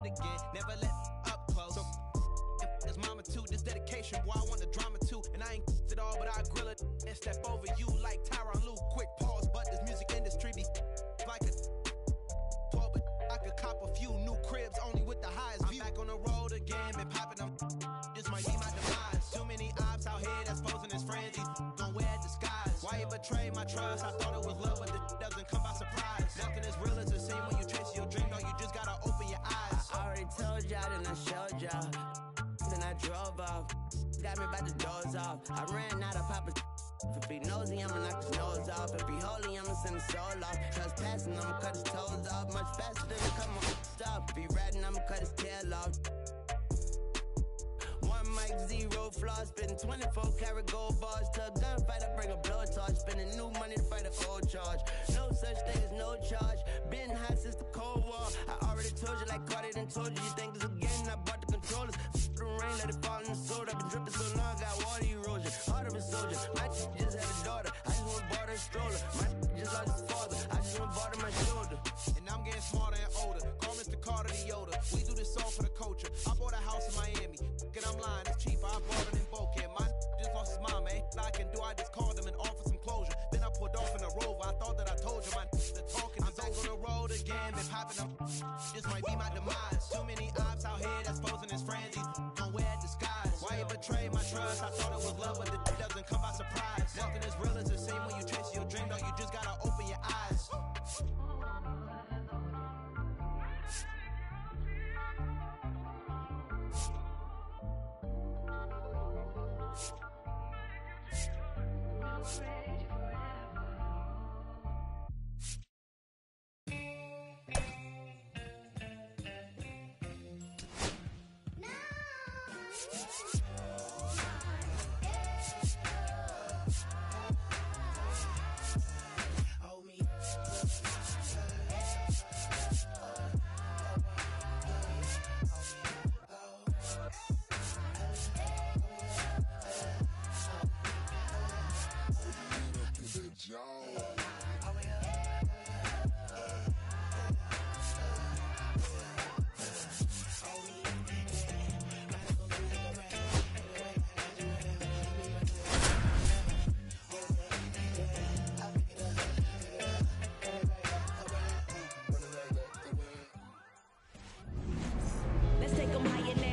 again. Never let up close. So his mama too, this dedication, boy, I want the drama too. And I ain't it all, but I grill it and step over you like Tyronn Lue. Quick pause, but this music industry be like a 12, but I could cop a few new cribs only with the highest view. I'm back on the road again, been popping them. This might be my demise. Too many ops out here that's posing as friends. These gon' wear disguise. Why you betray my trust? I thought it was love, but it doesn't come by surprise. Nothing as real as it seems when you chase your dream. No, you just gotta open your eyes. I already told y'all, then I showed y'all. Then I drove off. Got me by the doors off. I ran out of Papa. If he nosy, I'ma knock his nose off. If he holy, I'ma send his soul off. Trespassing, I'ma cut his toes off. Much faster than a come on stop. If he ratting, I'ma cut his tail off. One mic, zero flaws. Spitting 24 karat gold bars. To a gunfight, I bring a blowtorch. Spending new money to fight a cold charge. No such thing as no charge. Been hot since the Cold War. I already told you like Cardi done told you. You think it's a game? I bought the controllers. The rain, let it fall in the soda. I've been dripping so long, I got water erosion. Heart of a soldier. My just had a daughter. I just want bought her a stroller. My just lost his father. I just want bought her my shoulder. And I'm getting smarter and older. Call Mr. Carter the Yoda. We do this all for the culture. I bought a house in Miami. And I'm lying, it's cheaper. I bought it in Boca. My just lost his mama. Ain't I can do. I just called him and offered some closure. Then I pulled off in a Rover. I thought that I told you my the talking. I'm back on the road again. Been popping up. This might be my demise. Too many ops out here that's posing as friends. These gon' wear disguise. Why you betray my trust? I thought it was love, but it doesn't come by surprise. Nothing as real as it seems when you chase your dream. No, you just gotta open your eyes.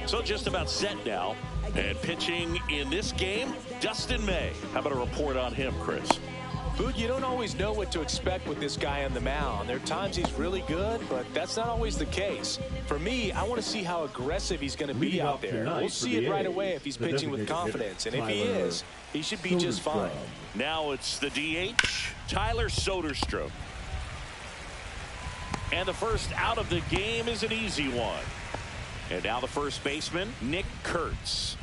So just about set now, and pitching in this game, Dustin May. How about a report on him, Chris? Boog, you don't always know what to expect with this guy on the mound. There are times he's really good, but that's not always the case. For me, I want to see how aggressive he's going to be out there. We'll see it right away if he's pitching with confidence, and if he is, he should be just fine. Now it's the DH, Tyler Soderstrom. And the first out of the game is an easy one. And now the first baseman, Nick Kurtz.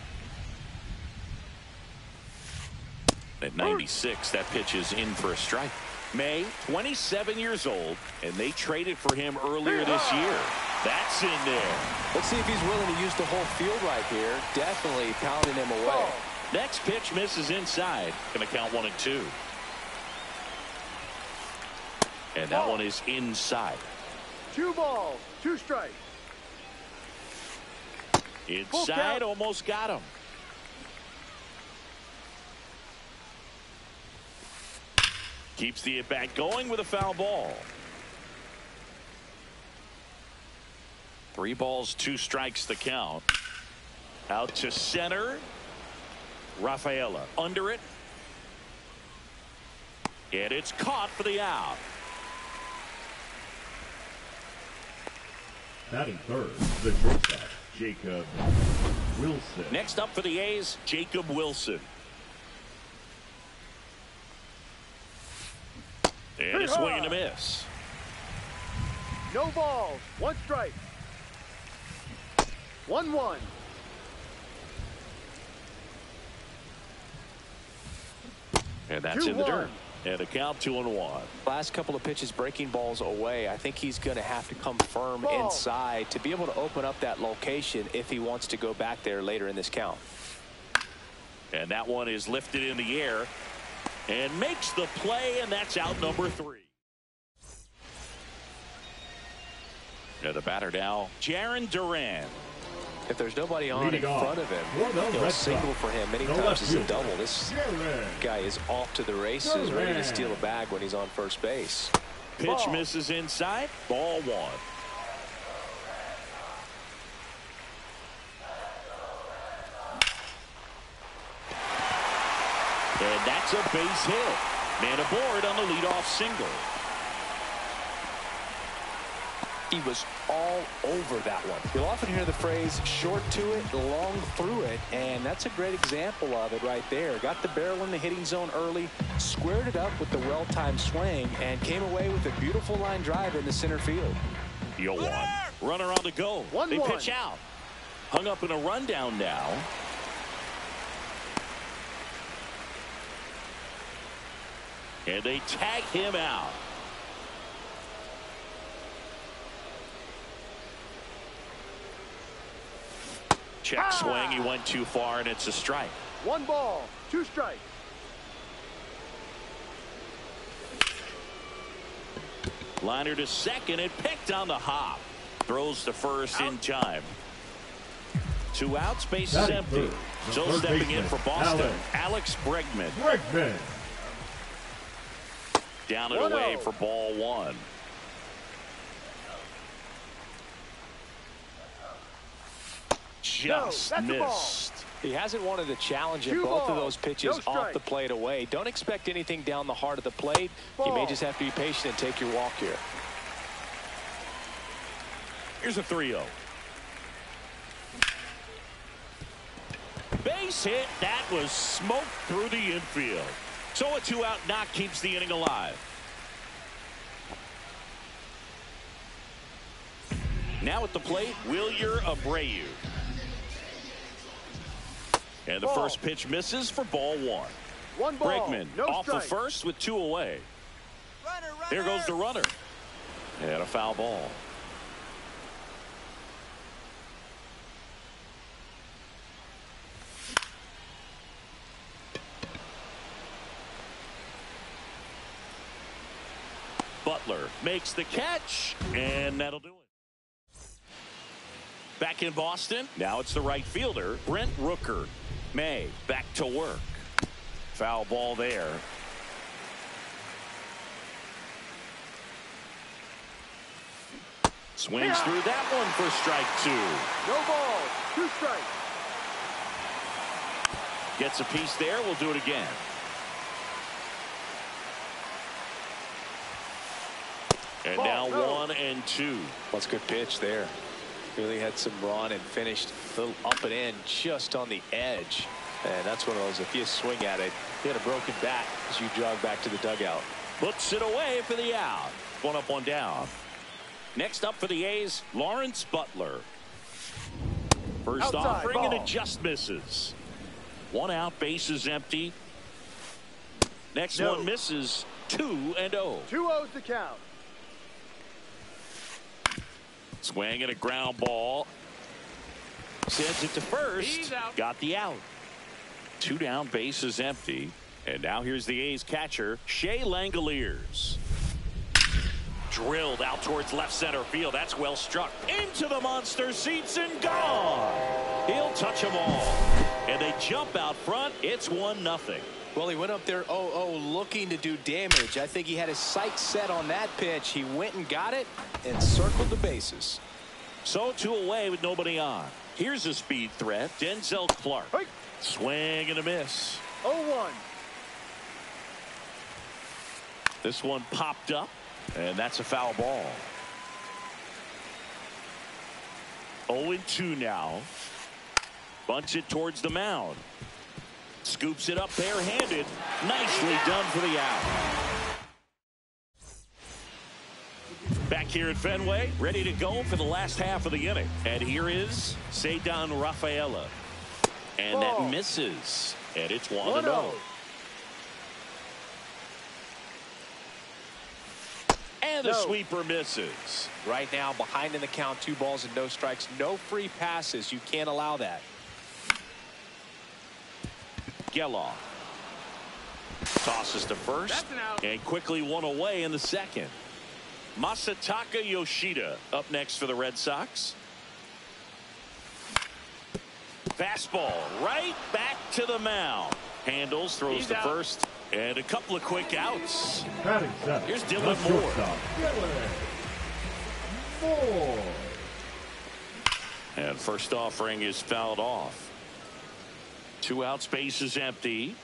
At 96, that pitch is in for a strike. May, 27 years old, and they traded for him earlier this year. That's in there. Let's see if he's willing to use the whole field right here. Definitely pounding him away. Next pitch misses inside. Going to count 1-2. And that one is inside. 2 balls, 2 strikes. Inside, almost got him. Keeps the at-bat going with a foul ball. 3 balls, 2 strikes the count. Out to center. Rafaela under it. And it's caught for the out. Batting third, the shortstop, Jacob Wilson. Next up for the A's, Jacob Wilson. And a swing and a miss. No balls, 1 strike. 1-1. And that's in the dirt. And a count 2-1. Last couple of pitches breaking balls away. I think he's going to have to come firm inside to be able to open up that location if he wants to go back there later in this count. And that one is lifted in the air and makes the play, and that's out number 3. And the batter now, Jarren Duran. If there's nobody on in front of him, he'll single for him. Many times it's a double. This guy is off to the races, ready to steal a bag when he's on first base. Pitch misses inside. Ball 1. And that's a base hit. Man aboard on the leadoff single. He was all over that one. You'll often hear the phrase short to it, long through it, and that's a great example of it right there. Got the barrel in the hitting zone early, squared it up with the well-timed swing, and came away with a beautiful line drive into center field. 0-1. Runner on the go. They pitch out. Hung up in a rundown now. And they tag him out. Check swing. He went too far, and it's a strike. 1 ball, 2 strikes. Liner to second and picked on the hop. Throws to first in time. 2 outs, base is empty. So stepping in for Boston, Alex Bregman. Down and away for ball 1. Just missed. He hasn't wanted to challenge in both of those pitches off the plate away. Don't expect anything down the heart of the plate. You may just have to be patient and take your walk here. Here's a 3-0. Base hit. That was smoked through the infield. So a 2-out knock keeps the inning alive. Now at the plate, Wilyer Abreu. And the first pitch misses for ball 1. 1 ball, Bregman no off strike. the first with 2 away. There goes the runner. And a foul ball. Butler makes the catch, and that'll do it. Back in Boston, now it's the right fielder, Brent Rooker. May back to work. Foul ball there. Swings through that one for strike 2. No ball, 2 strikes. Gets a piece there. We'll do it again. And now 1-2. That's a good pitch there. Really had some run and finished a little up and in just on the edge. And that's one of those, if you swing at it, you had a broken bat as you jog back to the dugout. Puts it away for the out. 1 up, 1 down. Next up for the A's, Lawrence Butler. First offering, and it just misses. 1 out, base is empty. Next one misses. 2-0. 2-0's the count. Swing and a ground ball. Sends it to first. Got the out. 2 down, base is empty. And now here's the A's catcher, Shea Langoliers. Drilled out towards left center field. That's well struck. Into the monster seats and gone. He'll touch them all. And they jump out front. It's 1-0. Well, he went up there 0-0 looking to do damage. I think he had his sights set on that pitch. He went and got it and circled the bases. So 2 away with nobody on. Here's a speed threat, Denzel Clark. Hey. Swing and a miss. 0-1. This one popped up, and that's a foul ball. 0-2 now. Bunts it towards the mound. Scoops it up barehanded. Nicely done for the out. Back here at Fenway, ready to go for the last half of the inning. And here is Ceddanne Rafaela. And that misses. And it's 1-0. And the sweeper misses. Right now, behind in the count, 2 balls and no strikes. No free passes. You can't allow that. Geloff tosses to first and quickly 1 away in the second. Masataka Yoshida up next for the Red Sox. Fastball right back to the mound. Handles, throws to first, and a couple of quick outs. Here's Dylan Moore. And first offering is fouled off. 2 outs, base is empty.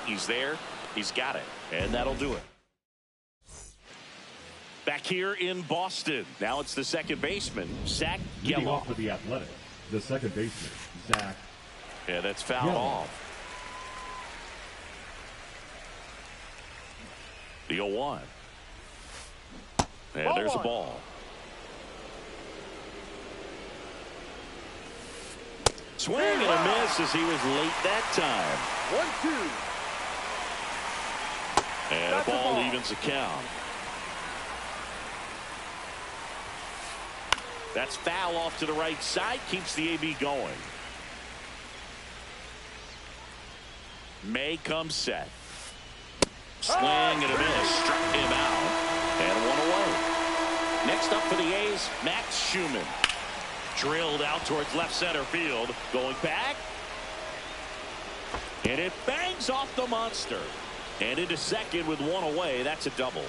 He's there. He's got it. And that'll do it. Back here in Boston. Now it's the second baseman, Zach Leading Geloff. off for the Athletics, the second baseman, Zach. Yeah, that's fouled off. The 0-1. And there's a ball. Swing and a miss as he was late that time. 1-2. And a ball evens the count. That's foul off to the right side. Keeps the AB going. May comes set. Swing and a miss. Struck him out. And 1 away. Next up for the A's, Max Schumann. Drilled out towards left center field. Going back. And it bangs off the monster. And into second with 1 away. That's a double.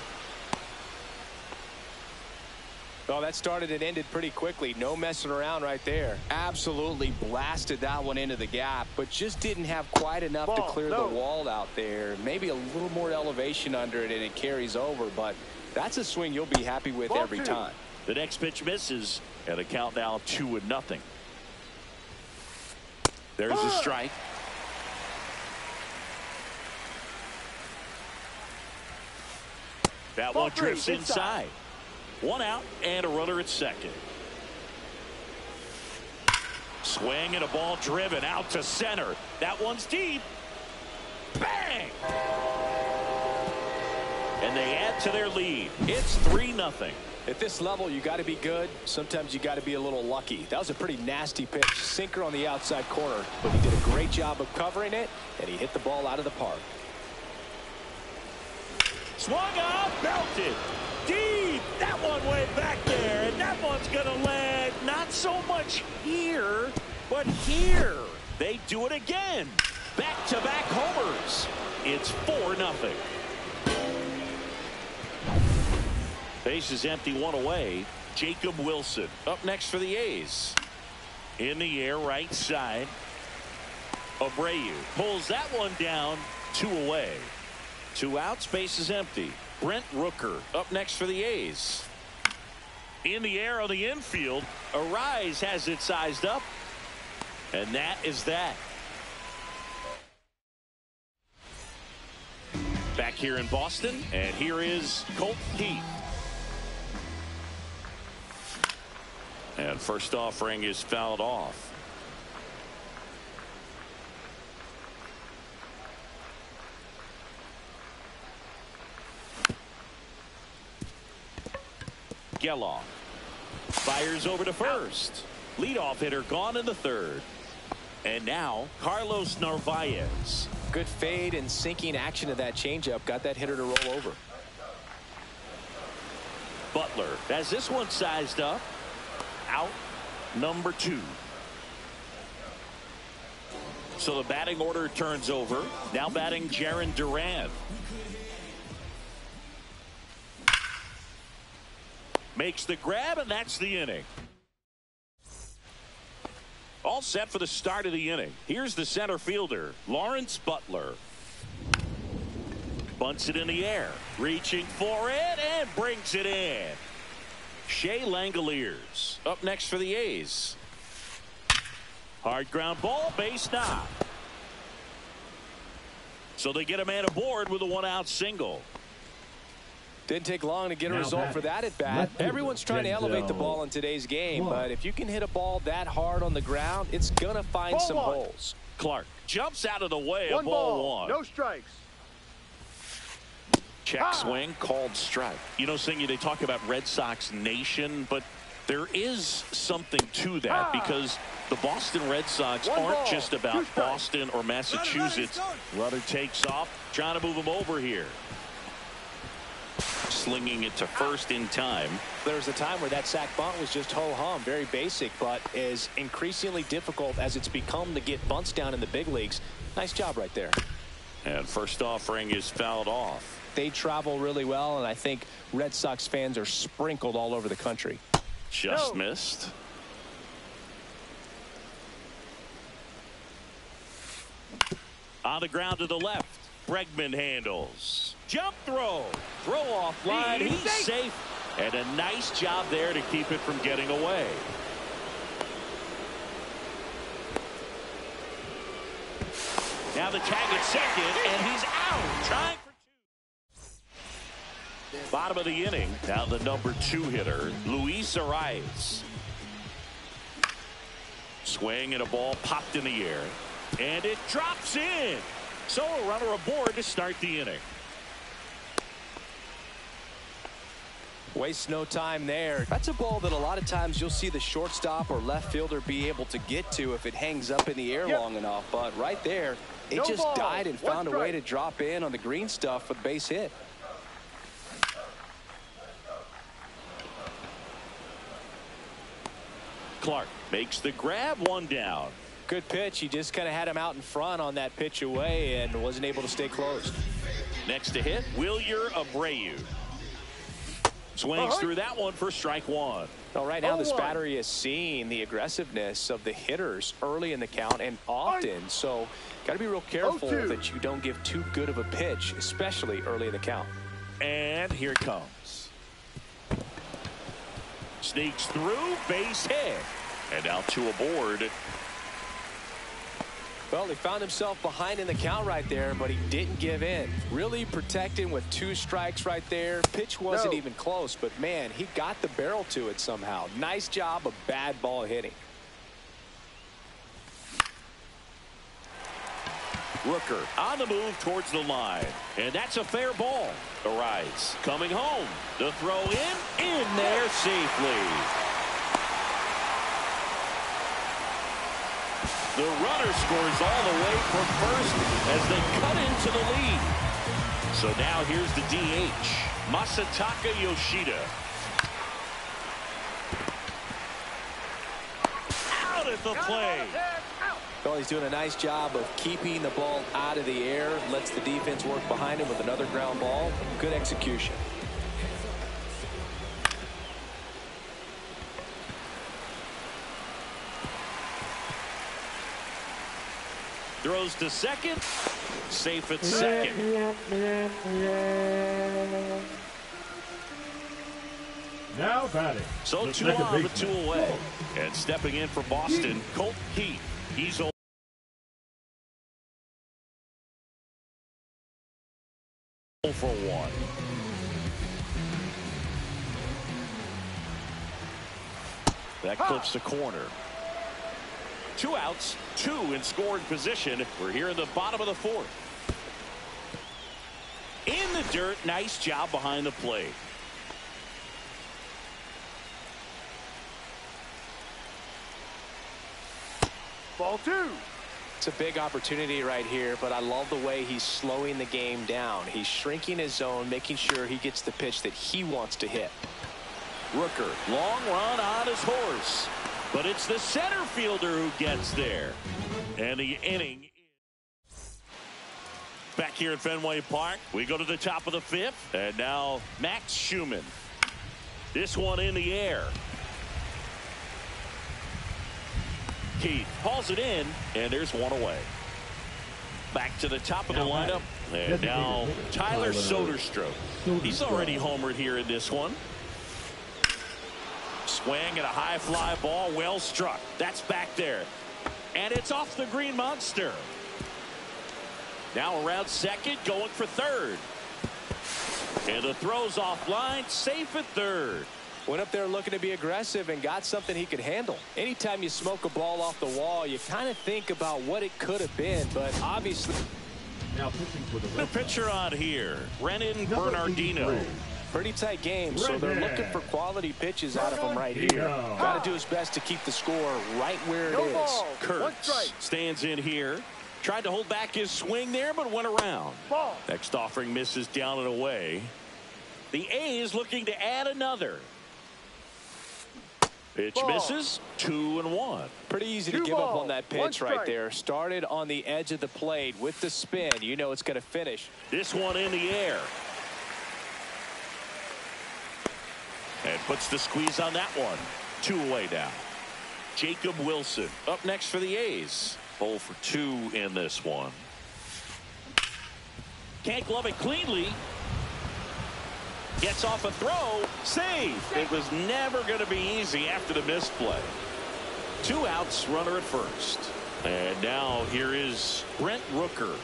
Well, that started and ended pretty quickly. No messing around right there. Absolutely blasted that one into the gap, but just didn't have quite enough to clear the wall out there. Maybe a little more elevation under it and it carries over, but that's a swing you'll be happy with every time. The next pitch misses, and the count now 2-0. There's a strike. That one drifts inside. 1 out and a runner at second. Swing and a ball driven out to center. That one's deep. Bang! And they add to their lead. It's 3-0. At this level, you got to be good. Sometimes you got to be a little lucky. That was a pretty nasty pitch. Sinker on the outside corner, but he did a great job of covering it, and he hit the ball out of the park. Swung up, belted. Deep. That one went back there, and that one's going to land not so much here, but here. They do it again. Back-to-back homers. It's 4-0. Base is empty, 1 away. Jacob Wilson up next for the A's. In the air, right side. Abreu pulls that one down, 2 away. 2 outs, base is empty. Brent Rooker up next for the A's. In the air on the infield. Arise has it sized up. And that is that. Back here in Boston. And here is Colt Heath. And first offering is fouled off. Geloff fires over to first. Leadoff hitter gone in the third. And now Carlos Narvaez. Good fade and sinking action of that changeup. Got that hitter to roll over. Butler has this one sized up. Out number 2. So the batting order turns over. Now batting Jarren Duran. Makes the grab, and that's the inning. All set for the start of the inning. Here's the center fielder, Lawrence Butler. Bunts it in the air. Reaching for it, and brings it in. Shea Langoliers up next for the A's. Hard ground ball, base knock. So they get a man aboard with a 1-out single. Didn't take long to get a result for that at bat. Everyone's trying to elevate the ball in today's game, but if you can hit a ball that hard on the ground, it's going to find some holes. Clark jumps out of the way of ball 1. No strikes. Check swing, called strike. You know, Singy, they talk about Red Sox Nation, but There is something to that because the Boston Red Sox aren't just about Boston or Massachusetts. Runner takes off, trying to move him over here. Slinging it to first in time. There was a time where that sac bunt was just ho-hum, very basic, but is increasingly difficult as it's become to get bunts down in the big leagues. Nice job right there. And first offering is fouled off. They travel really well, and I think Red Sox fans are sprinkled all over the country. Just missed. On the ground to the left. Bregman handles. Jump throw. Throw off line. He's safe. And a nice job there to keep it from getting away. Now the tag at second, and he's out. Trying for two. Bottom of the inning. Now the number 2 hitter, Luis Arias. Swing and a ball popped in the air. And it drops in. So a runner aboard to start the inning. Waste no time there. That's a ball that a lot of times you'll see the shortstop or left fielder be able to get to if it hangs up in the air long enough. But right there, it just died and found a way to drop in on the green stuff for the base hit. Clark makes the grab, 1 down. Good pitch. He just kind of had him out in front on that pitch away and wasn't able to stay closed. Next to hit, Wilyer Abreu. Swings through that one for strike 1. Well, right now this battery is seeing the aggressiveness of the hitters early in the count and often. So got to be real careful that you don't give too good of a pitch, especially early in the count. And here it comes. Sneaks through, base hit. And now 2 aboard. Well, he found himself behind in the count right there, but he didn't give in. Really protecting with 2 strikes right there. Pitch wasn't even close, but man, he got the barrel to it somehow. Nice job of bad ball hitting. Rooker on the move towards the line. And that's a fair ball. Arias coming home. The throw in there safely. The runner scores all the way from first as they cut into the lead. So now here's the DH, Masataka Yoshida. Out at the plate. Well, he's doing a nice job of keeping the ball out of the air. Lets the defense work behind him with another ground ball. Good execution. Throws to second. Safe at second. Now batting. So 2 on but 2 away. And stepping in for Boston, Colt Keith. He's 0 for 1. That clips the corner. 2 outs, 2 in scoring position. We're here in the bottom of the 4th. In the dirt, nice job behind the plate. Ball 2. It's a big opportunity right here, but I love the way he's slowing the game down. He's shrinking his zone, making sure he gets the pitch that he wants to hit. Rooker, long run on his horse. But it's the center fielder who gets there. And the inning. Back here at Fenway Park, we go to the top of the 5th. And now Max Schumann. This one in the air. Keith hauls it in, and there's 1 away. Back to the top of the lineup. And now Tyler Soderstrom. He's already homered here in this one. Swing and a high fly ball, well struck. That's back there. And it's off the green monster. Now around second, going for third. And the throw's offline, safe at third. Went up there looking to be aggressive and got something he could handle. Anytime you smoke a ball off the wall, you kind of think about what it could have been, but obviously. Now pitching for the pitcher on here, Renan Bernardino. Pretty tight game, so they're looking for quality pitches out of him right here. Got to do his best to keep the score right where it is. Kurtz stands in here. Tried to hold back his swing there, but went around. Next offering misses down and away. The A's looking to add another. Pitch misses. 2-1. Pretty easy to give up on that pitch right there. Started on the edge of the plate with the spin. You know it's going to finish. This one in the air. And puts the squeeze on that one. 2 away now. Jacob Wilson up next for the A's. 0 for 2 in this one. Can't glove it cleanly. Gets off a throw. Safe. It was never going to be easy after the misplay. 2 outs, runner at first. And now here is Brent Rooker.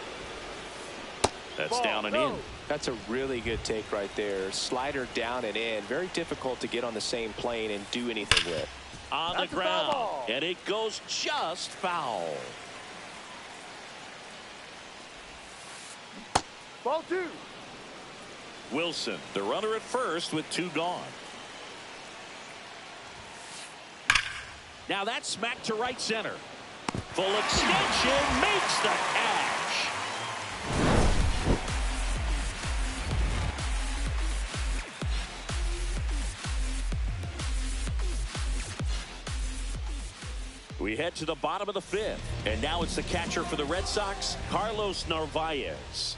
That's down and in. That's a really good take right there. Slider down and in. Very difficult to get on the same plane and do anything with. On the ground. And it goes just foul. Ball 2. Wilson, the runner at first with 2 gone. Now that's smacked to right center. Full extension makes the catch. We head to the bottom of the 5th, and now it's the catcher for the Red Sox, Carlos Narvaez.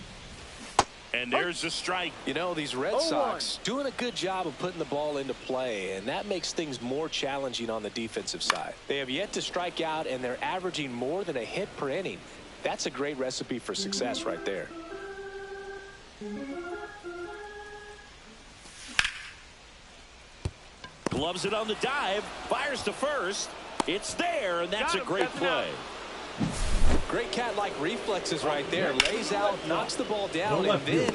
And there's a strike. You know, these Red Sox doing a good job of putting the ball into play, and that makes things more challenging on the defensive side. They have yet to strike out, and they're averaging more than a hit per inning. That's a great recipe for success right there. Gloves it on the dive, fires to first. It's there, and that's a great play. Great cat-like reflexes right there. Lays out, knocks the ball down, and then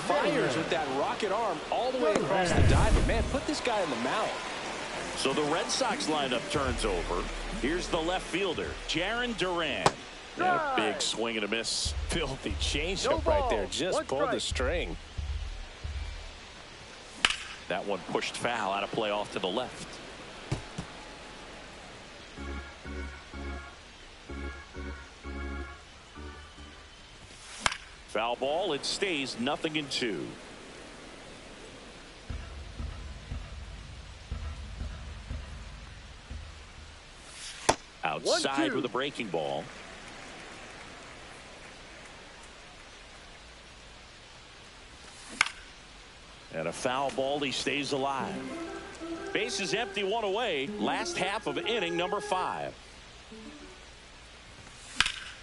fires with that rocket arm all the way across the dive. Man, put this guy in the mound. So the Red Sox lineup turns over. Here's the left fielder, Jarren Duran. And a big swing and a miss. Filthy changeup right there. Just pulled the string. That one pushed foul, out of play off to the left. Foul ball. It stays 0-2. Outside with a breaking ball. And a foul ball. He stays alive. Base is empty, 1 away. Last half of inning number 5.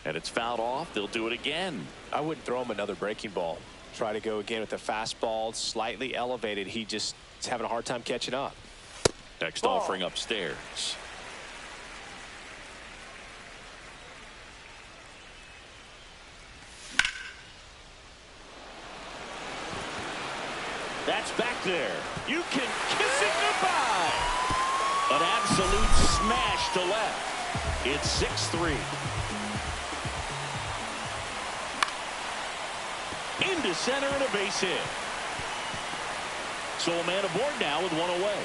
And it's fouled off. They'll do it again. I wouldn't throw him another breaking ball. Try to go again with the fastball, slightly elevated. He just is having a hard time catching up. Next offering upstairs. That's back there. You can kiss it goodbye. An absolute smash to left. It's 6-3. Into center and a base hit. So a man aboard now with 1 away.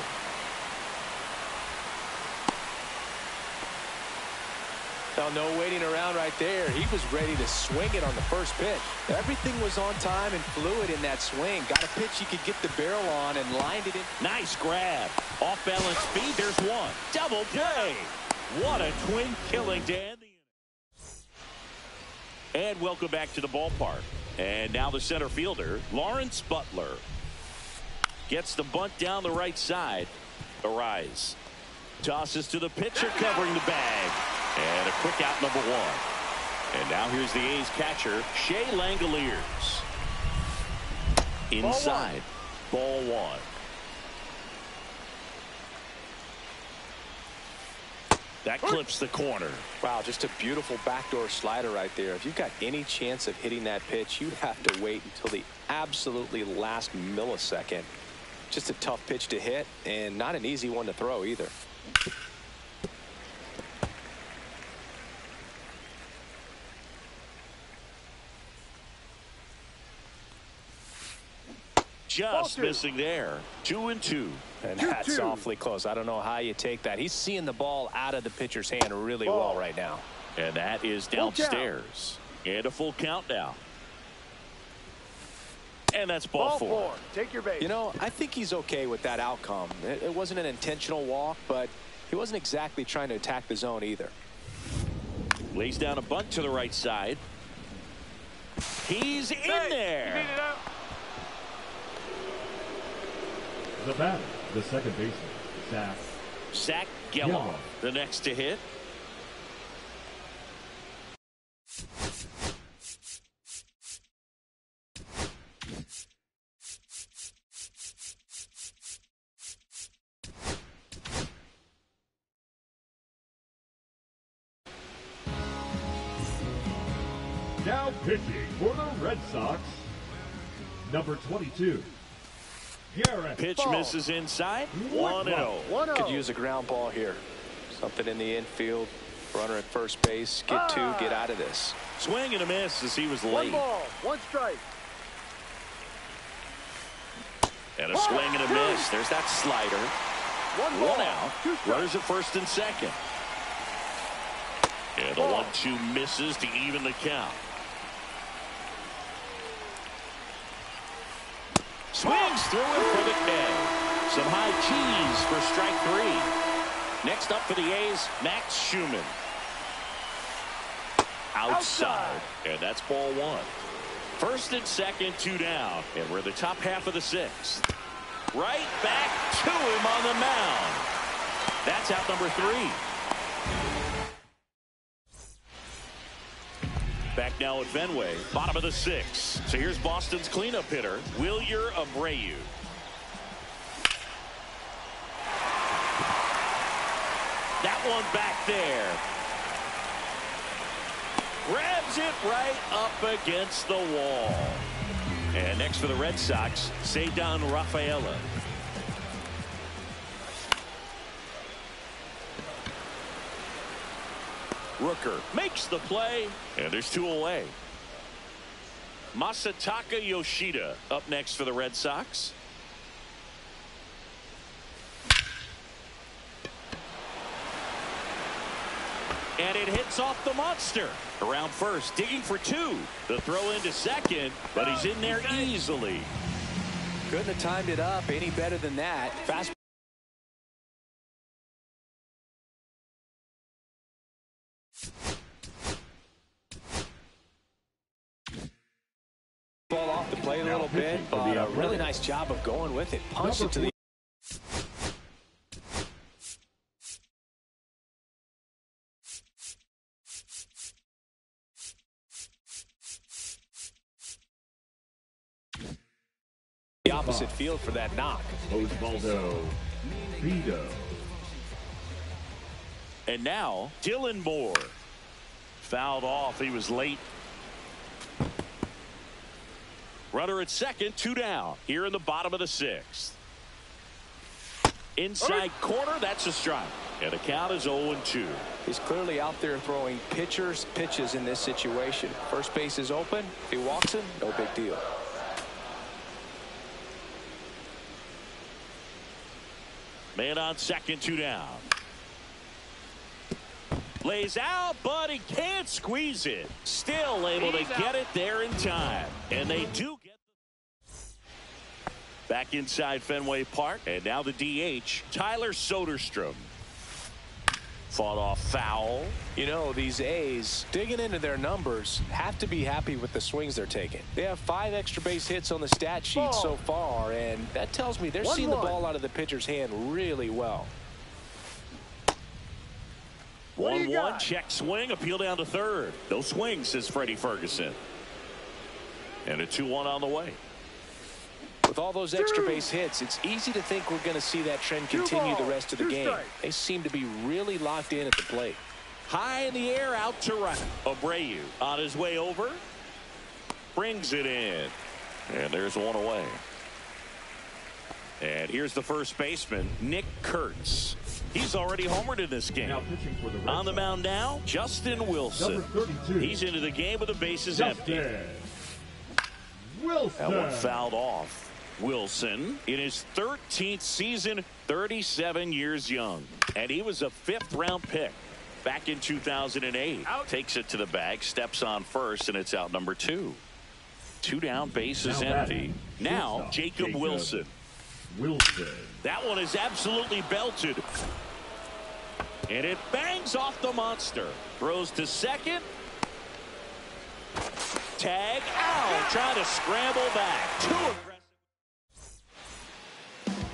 Now, no waiting around right there. He was ready to swing it on the first pitch. Everything was on time and fluid in that swing. Got a pitch he could get the barrel on and lined it in. Nice grab. Off balance speed. There's one. Double play. What a twin killing to end the inning. And welcome back to the ballpark. And now the center fielder, Lawrence Butler. Gets the bunt down the right side. Arise. Tosses to the pitcher covering the bag. And a quick out, number 1. And now here's the A's catcher, Shea Langoliers. Inside. Ball 1. That clips the corner. Wow, just a beautiful backdoor slider right there. If you've got any chance of hitting that pitch, you have to wait until the absolutely last millisecond. Just a tough pitch to hit, and not an easy one to throw either. just missing there. 2-2. And that's awfully close. I don't know how you take that. He's seeing the ball out of the pitcher's hand really well right now. And that is downstairs. And a full count now. And that's ball four. Take your base. You know, I think he's okay with that outcome. It wasn't an intentional walk, but he wasn't exactly trying to attack the zone either. Lays down a bunt to the right side. He's in there. The batter, the second baseman, Zach Geloff, the next to hit. Now pitching for the Red Sox, number 22. Pitch misses inside. 1-0. Could use a ground ball here. Something in the infield. Runner at first base. Get two. Get out of this. Swing and a miss as he was late. 1 ball, 1 strike. And a swing and a miss. There's that slider. 1 out. Runners at first and second. And the 1-2 misses to even the count. Swings through it for the K. Some high keys for strike 3. Next up for the A's, Max Schumann. Outside. And that's ball 1. First and second, 2 down. And we're in the top half of the 6th. Right back to him on the mound. That's out number 3. Back now at Fenway, bottom of the 6th. So here's Boston's cleanup hitter, Wilyer Abreu. That one back there. Grabs it right up against the wall. And next for the Red Sox, Ceddanne Rafaela. Rooker makes the play, and there's 2 away. Masataka Yoshida up next for the Red Sox. And it hits off the monster. Around first, digging for 2. The throw into second, but he's in there easily. Couldn't have timed it up any better than that. Fast. Ball off the plate a little bit, but a really nice job of going with it. Punched it to the opposite field for that knock. Osvaldo Vito. And now Dylan Moore. Fouled off. He was late. Runner at second, 2 down. Here in the bottom of the 6th. Inside corner, that's a strike. And the count is 0-2. He's clearly out there throwing pitchers pitches in this situation. First base is open. If he walks him, no big deal. Man on second, 2 down. Lays out, but he can't squeeze it. Still able to get it there in time. And they do get the back inside Fenway Park. And now the DH, Tyler Soderstrom. Fought off foul. You know, these A's, digging into their numbers, have to be happy with the swings they're taking. They have 5 extra base hits on the stat sheet so far, and that tells me they're seeing the ball out of the pitcher's hand really well. 1-1, check swing, appeal down to third. No swing, says Freddie Ferguson. And a 2-1 on the way. With all those extra base hits, it's easy to think we're going to see that trend continue the rest of the game. They seem to be really locked in at the plate. High in the air, out to right. Abreu on his way over. Brings it in. And there's 1 away. And here's the first baseman, Nick Kurtz. He's already homered in this game. On the mound now, Justin Wilson. He's into the game with the bases empty. Wilson. That one fouled off. Wilson, in his 13th season, 37 years young. And he was a 5th-round pick back in 2008. Out. Takes it to the bag, steps on first, and it's out number 2. 2 down, bases empty. Now, Jacob Wilson. That one is absolutely belted. And it bangs off the monster. Throws to second. Tag out. Trying to scramble back. Too aggressive.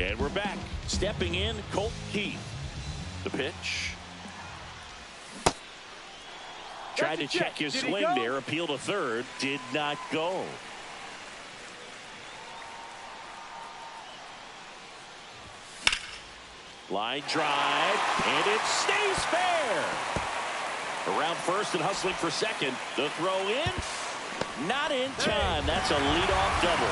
And we're back. Stepping in, Colt Keith. The pitch. Tried to check his swing there. Appeal to third. Did not go. Line drive, and it stays fair. Around first and hustling for second. The throw in, not in time. That's a leadoff double.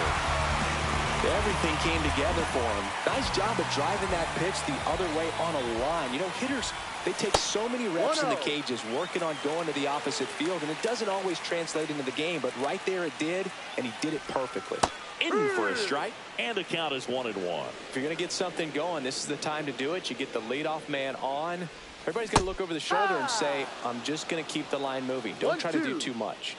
Everything came together for him. Nice job of driving that pitch the other way on a line. You know, hitters, they take so many reps in the cages working on going to the opposite field, and it doesn't always translate into the game, but right there it did, and he did it perfectly. In for a strike, and the count is 1-1. If you're going to get something going, this is the time to do it. You get the leadoff man on. Everybody's going to look over the shoulder and say, I'm just going to keep the line moving. Don't try to do too much.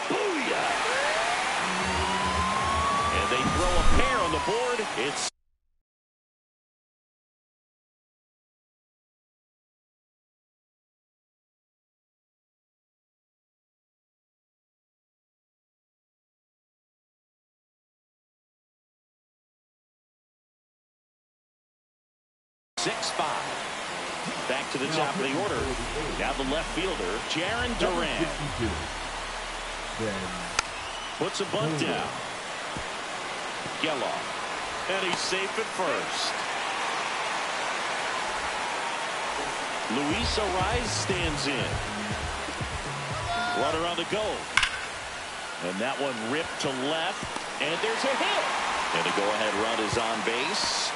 Booyah! And they throw a pair on the board. It's 6-5. Back to the top of the order. Now the left fielder, Jaron Duran. Puts a bunt down. Geloff. And he's safe at first. Luis Arraez stands in. Runner on the go. And that one ripped to left. And there's a hit. And the go-ahead run is on base.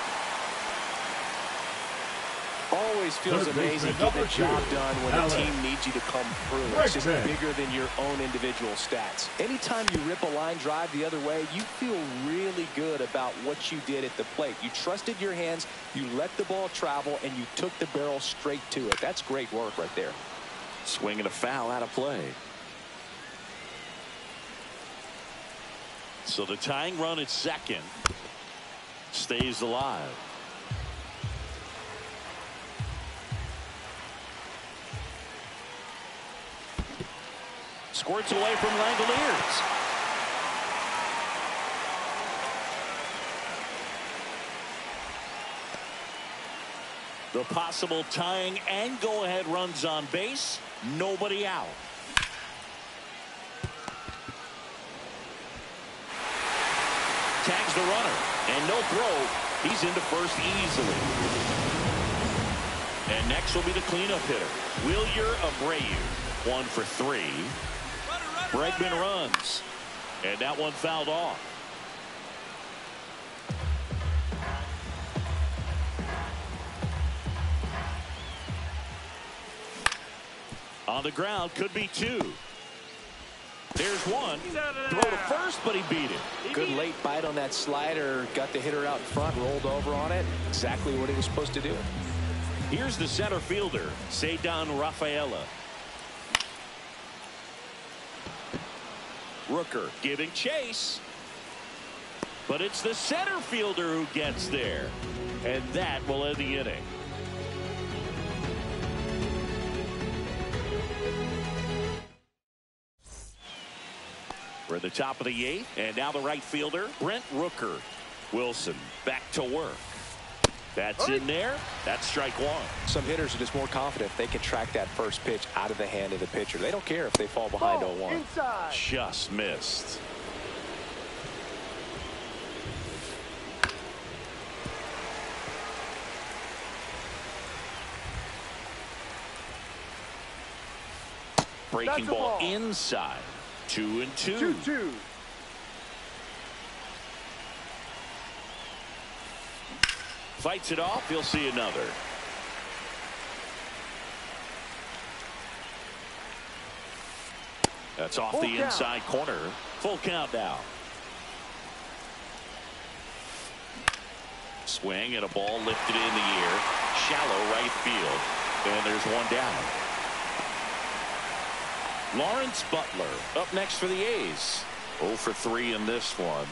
Always feels amazing getting the job done when the team needs you to come through. It's just bigger than your own individual stats. Anytime you rip a line drive the other way, you feel really good about what you did at the plate. You trusted your hands, you let the ball travel, and you took the barrel straight to it. That's great work right there. Swing and a foul out of play. So the tying run at second stays alive. Squirts away from Langoliers. The possible tying and go-ahead runs on base. Nobody out. Tags the runner. And no throw. He's into first easily. And next will be the cleanup hitter, Wilyer Abreu. 1 for 3. Bregman runs. And that one fouled off. On the ground, could be 2. There's one. Throw to first, but he beat it. Good late bite on that slider. Got the hitter out in front, rolled over on it. Exactly what he was supposed to do. Here's the center fielder, Ceddanne Rafaela. Rooker giving chase. But it's the center fielder who gets there. And that will end the inning. We're at the top of the 8th. And now the right fielder, Brent Rooker. Wilson back to work. That's in there. That's strike 1. Some hitters are just more confident if they can track that first pitch out of the hand of the pitcher. They don't care if they fall behind 0-1. Just missed. Breaking ball inside. 2-2. 2-2. Fights it off. He'll see another. That's off the inside corner. Full count now. Swing and a ball lifted in the air. Shallow right field. And there's one down. Lawrence Butler up next for the A's. 0 for 3 in this one.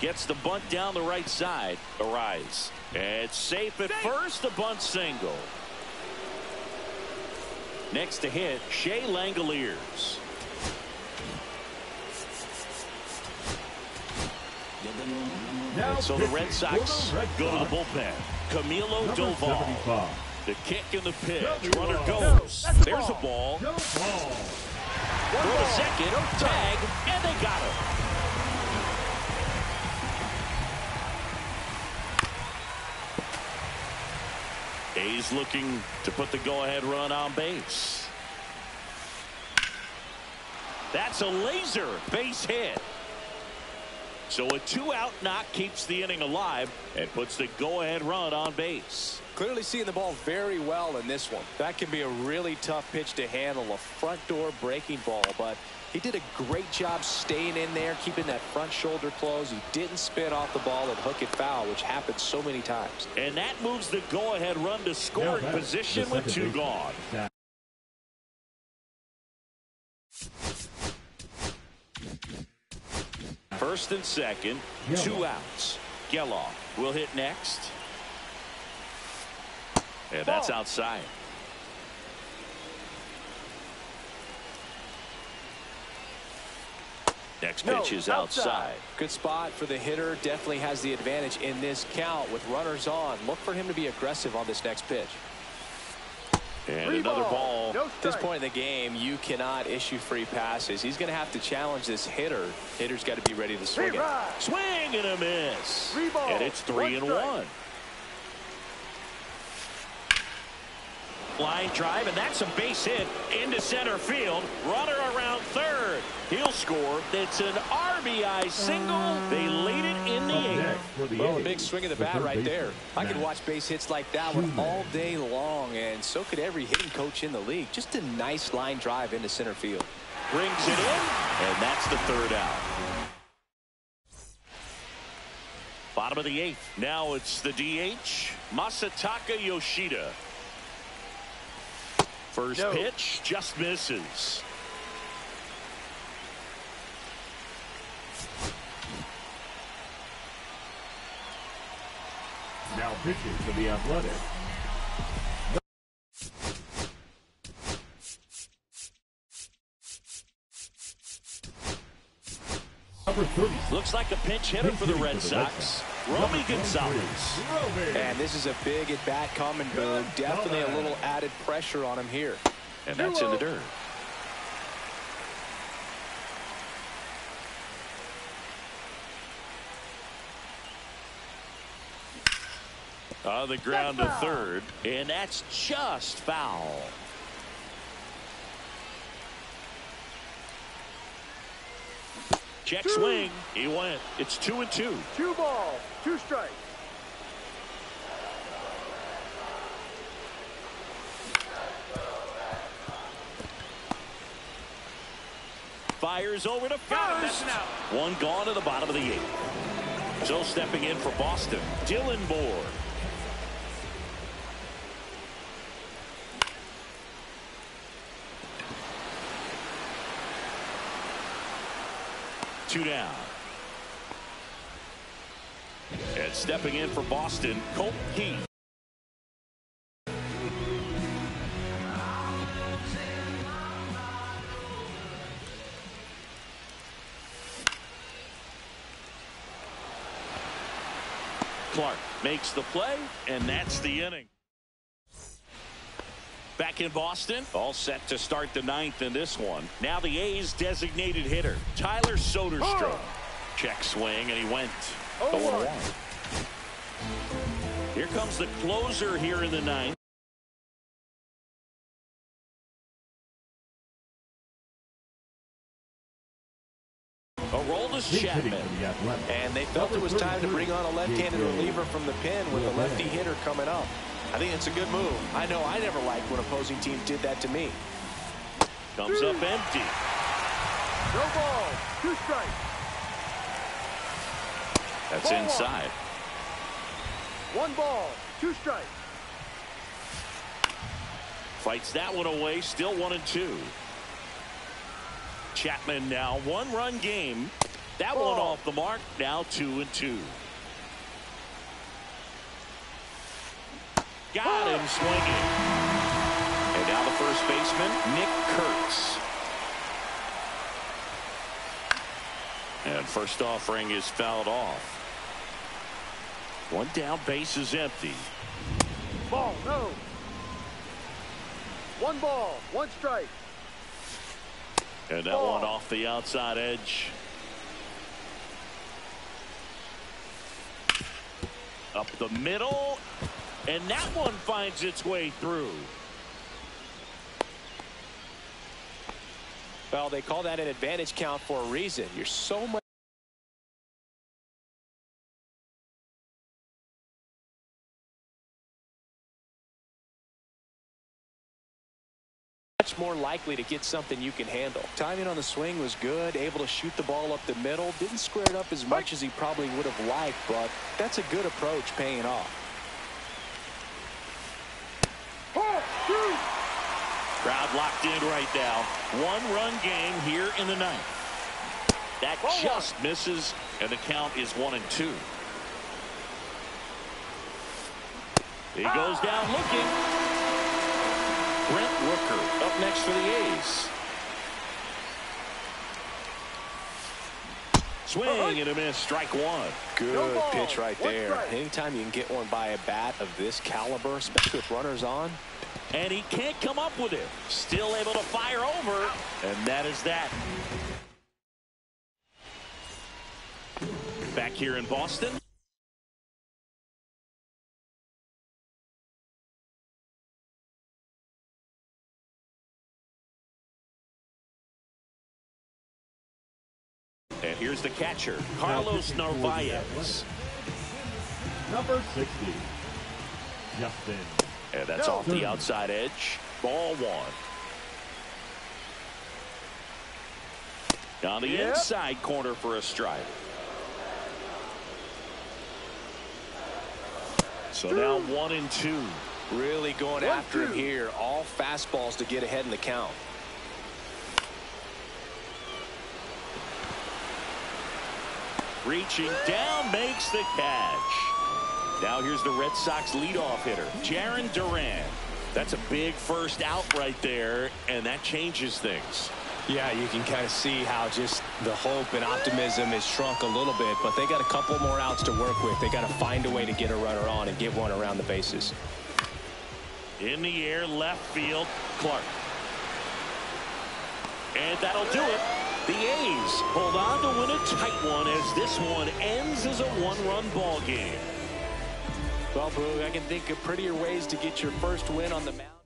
Gets the bunt down the right side. Arise. It's safe at first. A bunt single. Next to hit, Shea Langoliers. So the Red Sox go to the bullpen. Camilo Doval. The kick and the pitch. Runner goes. There's a ball. Throw to second. Tag. And they got him. A's looking to put the go-ahead run on base. That's a laser base hit. So a 2-out knock keeps the inning alive and puts the go-ahead run on base. Clearly seeing the ball very well in this one. That can be a really tough pitch to handle, a front door breaking ball, but he did a great job staying in there, keeping that front shoulder closed. He didn't spin off the ball and hook it foul, which happens so many times. And that moves the go-ahead run to scoring position with 2 gone. First and second, 2 outs. Geloff will hit next. And that's outside. Next pitch is outside. Good spot for the hitter. Definitely has the advantage in this count with runners on. Look for him to be aggressive on this next pitch. And another ball. At this point in the game, you cannot issue free passes. He's going to have to challenge this hitter. Hitter's got to be ready to swing it. Swing and a miss. And it's 3-1. Line drive, and that's a base hit into center field. Runner around third. He'll score. It's an RBI single. They lead it in the 8th. Well, a big swing of the bat right there. I could watch base hits like that one all day long, and so could every hitting coach in the league. Just a nice line drive into center field. Brings it in, and that's the 3rd out. Bottom of the 8th. Now it's the DH, Masataka Yoshida. First pitch just misses. Now pitching for the Athletic. Number 30. Looks like a pinch hitter for the Red Sox. Romy Gonzalez. And this is a big at bat coming, Boone. Definitely a little added pressure on him here. And that's in the dirt. On the ground to third, and that's just foul. Check swing. He went. It's 2-2. 2 balls, 2 strikes. Fires over to first. One gone to the bottom of the 8th. So stepping in for Boston, Dylan Moore. Two down. And stepping in for Boston, Colt Keith. Clark makes the play, and that's the inning. Back in Boston, all set to start the 9th in this one. Now the A's designated hitter, Tyler Soderstrom. Check swing, and he went 0-1. Here comes the closer here in the 9th. Aroldis Chapman. And they felt it was time to bring on a left-handed reliever from the pen with a lefty hitter coming up. I think it's a good move. I know I never liked when opposing teams did that to me. Comes up empty. No ball. 2 strikes. That's Ball inside. 1 ball. 2 strikes. Fights that one away. Still 1-2. Chapman now 1-run game. That one off the mark. Now 2-2. Got him swinging. And now the first baseman, Nick Kurtz. And first offering is fouled off. 1 down, base is empty. Ball, no. 1 ball, 1 strike. And that one off the outside edge. Up the middle. And that one finds its way through. Well, they call that an advantage count for a reason. You're so much more likely to get something you can handle. Timing on the swing was good, able to shoot the ball up the middle. Didn't square it up as much as he probably would have liked, but that's a good approach paying off. Crowd locked in right now. 1-run game here in the 9th. That just misses, and the count is 1-2. He goes down looking. Brent Rooker up next for the A's. Swing and a miss. Strike 1. Good pitch right there. Anytime you can get one by a bat of this caliber, especially with runners on. And he can't come up with it. Still able to fire over. And that is that. Back here in Boston. And here's the catcher, Carlos Narvaez. Number 60, Justin. And that's off the outside edge. Ball 1. Down the inside corner for a strike. So now 1-2. Really going after him here. All fastballs to get ahead in the count. Reaching down, makes the catch. Now here's the Red Sox leadoff hitter, Jarren Duran. That's a big first out right there, and that changes things. Yeah, you can kind of see how just the hope and optimism has shrunk a little bit, but they got a couple more outs to work with. They got to find a way to get a runner on and get one around the bases. In the air, left field, Clark. And that'll do it. The A's hold on to win a tight one as this one ends as a 1-run ball game. Well, Boog, I can think of prettier ways to get your first win on the mound.